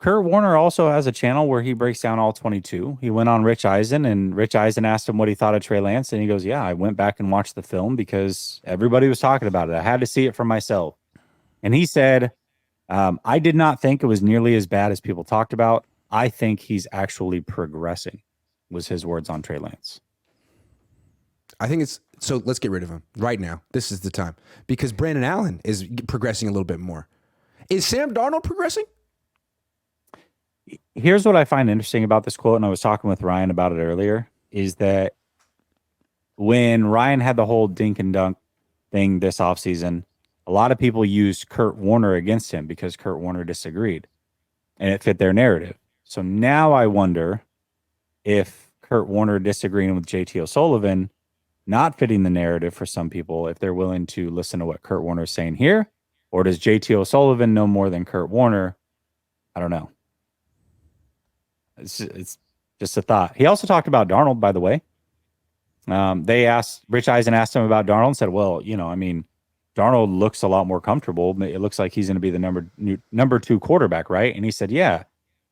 Kurt Warner also has a channel where he breaks down all 22. He went on Rich Eisen, and Rich Eisen asked him what he thought of Trey Lance. And he goes, yeah, I went back and watched the film because everybody was talking about it. I had to see it for myself. And he said, I did not think it was nearly as bad as people talked about. I think he's actually progressing, was his words on Trey Lance. I think it's so. Let's get rid of him right now. This is the time because Brandon Allen is progressing a little bit more. Is Sam Darnold progressing? Here's what I find interesting about this quote, and I was talking with Ryan about it earlier, is that when Ryan had the whole dink and dunk thing this offseason, a lot of people used Kurt Warner against him because Kurt Warner disagreed, and it fit their narrative. So now I wonder if Kurt Warner disagreeing with JT O'Sullivan not fitting the narrative for some people, if they're willing to listen to what Kurt Warner is saying here, or does JT O'Sullivan know more than Kurt Warner? I don't know. It's just a thought. He also talked about Darnold, by the way. Rich Eisen asked him about Darnold and said, well, I mean, Darnold looks a lot more comfortable. It looks like he's going to be the number 2 quarterback, right? And he said, yeah.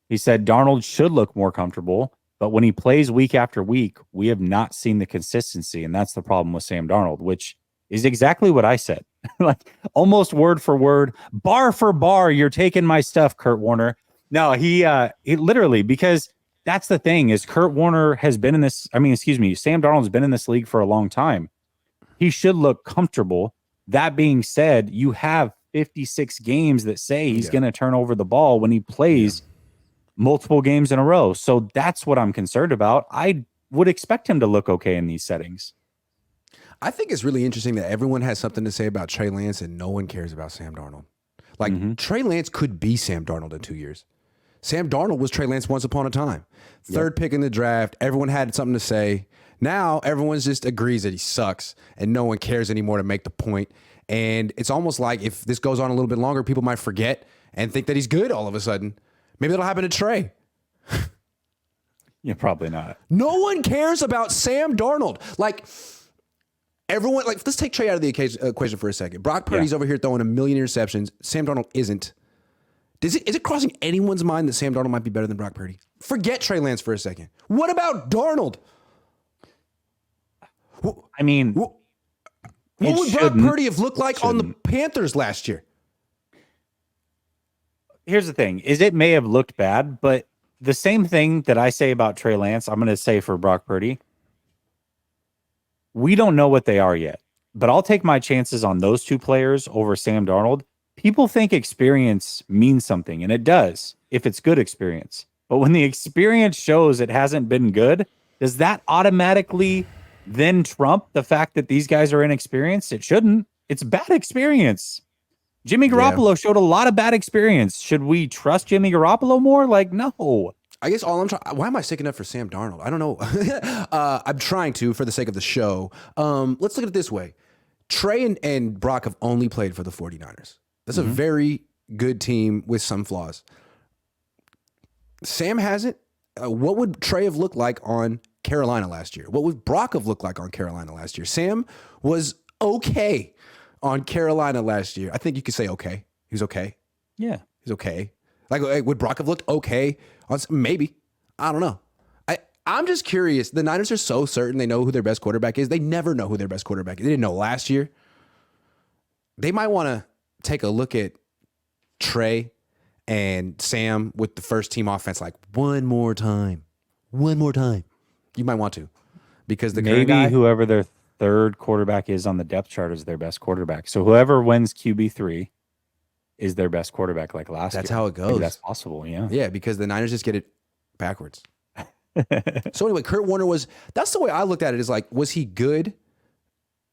He said Darnold should look more comfortable, but when he plays week after week, we have not seen the consistency, and that's the problem with Sam Darnold, which is exactly what I said. Like almost word for word, bar for bar, you're taking my stuff, Kurt Warner. No, he literally, because that's the thing is Kurt Warner has been in this. Sam Darnold's been in this league for a long time. He should look comfortable. That being said, you have 56 games that say he's going to turn over the ball when he plays multiple games in a row. So that's what I'm concerned about. I would expect him to look okay in these settings. I think it's really interesting that everyone has something to say about Trey Lance and no one cares about Sam Darnold. Like Trey Lance could be Sam Darnold in 2 years. Sam Darnold was Trey Lance once upon a time. Third pick in the draft. Everyone had something to say. Now everyone just agrees that he sucks and no one cares anymore to make the point. And it's almost like if this goes on a little bit longer, people might forget and think that he's good all of a sudden. Maybe that'll happen to Trey. Yeah, probably not. No one cares about Sam Darnold. Like, everyone, let's take Trey out of the equation for a second. Brock Purdy's over here throwing a million interceptions. Sam Darnold isn't. Is it crossing anyone's mind that Sam Darnold might be better than Brock Purdy? Forget Trey Lance for a second. What about Darnold? I mean, what would Brock Purdy have looked like on the Panthers last year? Here's the thing, is it may have looked bad, but the same thing that I say about Trey Lance, I'm going to say for Brock Purdy. We don't know what they are yet, but I'll take my chances on those two players over Sam Darnold. People think experience means something, and it does if it's good experience. But when the experience shows it hasn't been good, does that automatically then trump the fact that these guys are inexperienced? It shouldn't. It's bad experience. Jimmy Garoppolo showed a lot of bad experience. Should we trust Jimmy Garoppolo more? Like, no. I guess all I'm trying. Why am I sticking up for Sam Darnold? I don't know. I'm trying to for the sake of the show. Let's look at it this way. Trey and Brock have only played for the 49ers. That's a very good team with some flaws. Sam hasn't. What would Trey have looked like on Carolina last year? What would Brock have looked like on Carolina last year? Sam was okay on Carolina last year. I think you could say okay. He was okay. Yeah. He's okay. Like, would Brock have looked okay? Maybe. I don't know. I'm just curious. The Niners are so certain they know who their best quarterback is. They never know who their best quarterback is. They didn't know last year. They might want to take a look at Trey and Sam with the first team offense like one more time. One more time. You might want to. Because maybe whoever their third quarterback is on the depth chart is their best quarterback. So whoever wins QB3 is their best quarterback like last year. That's how it goes. Maybe that's possible, yeah. Yeah, because the Niners just get it backwards. So anyway, Kurt Warner that's the way I looked at it, is like, was he good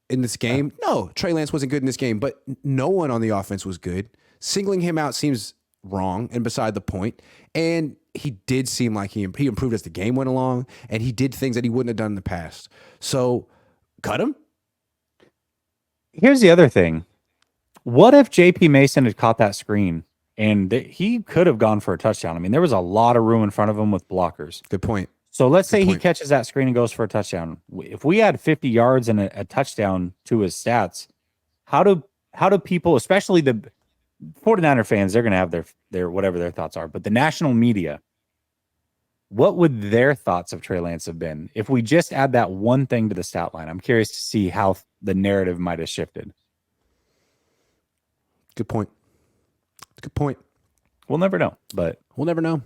in this game? No, Trey Lance wasn't good in this game, but no one on the offense was good. Singling him out seems wrong and beside the point. And he did seem like he improved as the game went along, and he did things that he wouldn't have done in the past. So cut him? Here's the other thing. What if JP Mason had caught that screen and he could have gone for a touchdown? I mean, there was a lot of room in front of him with blockers. Good point. So let's say he catches that screen and goes for a touchdown. If we had 50 yards and a touchdown to his stats, how do people, especially 49er fans, they're going to have their whatever their thoughts are. But the national media, what would their thoughts of Trey Lance have been if we just add that one thing to the stat line? I'm curious to see how the narrative might have shifted. Good point. Good point. We'll never know, but we'll never know.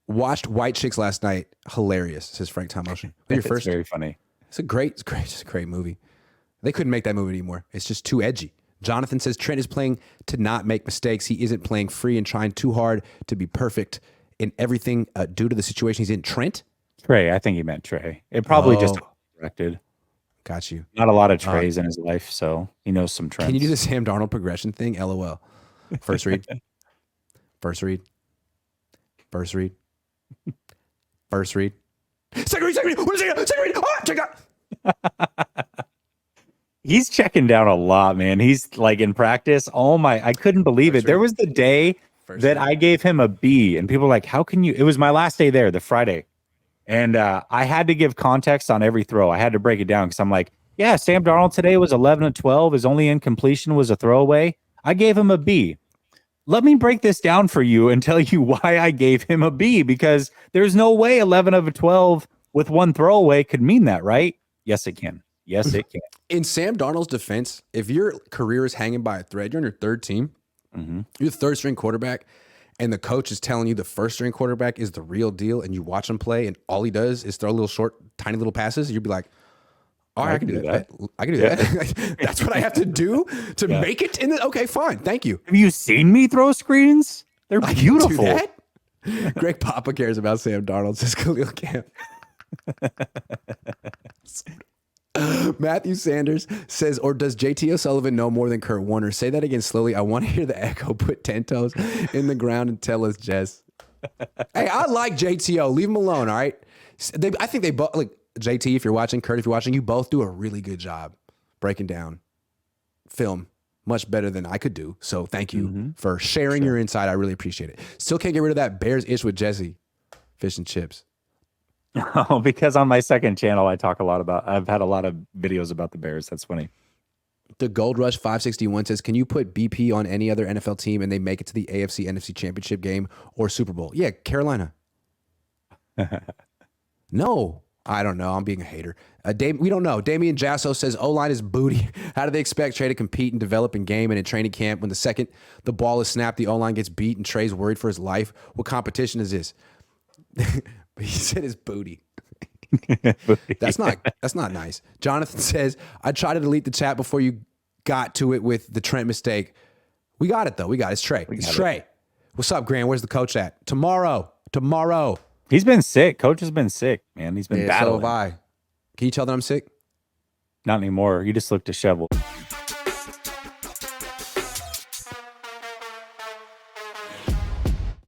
Watched White Chicks last night. Hilarious, says Frank Tom Ocean. It's very funny. It's just a great movie. They couldn't make that movie anymore. It's just too edgy. Jonathan says Trent is playing to not make mistakes. He isn't playing free and trying too hard to be perfect in everything due to the situation he's in. Trent? Trey, I think he meant Trey. It probably just corrected. Got you. Not a lot of Treys in his life, so he knows some trends. Can you do the Sam Darnold progression thing? LOL. First read. First read. First read. First read. Second read. Second read. What is it? Second read. Oh, check out. He's checking down a lot, man. He's like in practice. Oh my, I couldn't believe it. There was the day that I gave him a B, and people were like, how can you? It was my last day there, the Friday. And I had to give context on every throw. I had to break it down because I'm like, yeah, Sam Darnold today was 11 of 12. His only incompletion was a throwaway. I gave him a B. Let me break this down for you and tell you why I gave him a B, because there's no way 11 of 12 with one throwaway could mean that, right? Yes, it can. Yes, it can. In Sam Darnold's defense, if your career is hanging by a thread, you're on your third team, you're the third string quarterback, and the coach is telling you the first string quarterback is the real deal, and you watch him play, and all he does is throw little short, tiny little passes, you'd be like, all right, I can do that. I can do that. That's what I have to do to make it in the, okay, fine. Thank you. Have you seen me throw screens? They're beautiful. I can do that? Greg Papa cares about Sam Darnold, says Khalil Camp. Matthew Sanders says, or does JT O'Sullivan know more than Kurt Warner? Say that again slowly. I want to hear the echo. Put 10 toes in the ground and tell us, Jess. Hey, I like JTO. Leave him alone, all right? I think they both, like, JT, if you're watching, Kurt, if you're watching, you both do a really good job breaking down film much better than I could do. So thank you for sharing your insight. I really appreciate it. Still can't get rid of that Bears ish with Jesse. Fish and chips. Oh, because on my second channel, I've had a lot of videos about the Bears. That's funny. The Gold Rush 561 says, can you put BP on any other NFL team and they make it to the AFC NFC Championship game or Super Bowl? Yeah, Carolina. No, I don't know. I'm being a hater. We don't know. Damian Jasso says, O-line is booty. How do they expect Trey to compete and develop in game and in training camp when the second the ball is snapped, the O-line gets beat and Trey's worried for his life? What competition is this? He said his booty. That's not nice. Jonathan says, I tried to delete the chat before you got to it with the Trent mistake. We got it though. We got it. It's Trey. It's Trey. What's up, Grant? Where's the coach at? Tomorrow. He's been sick. Coach has been sick, man. He's been battling. So have I. Can you tell that I'm sick? Not anymore. You just look disheveled.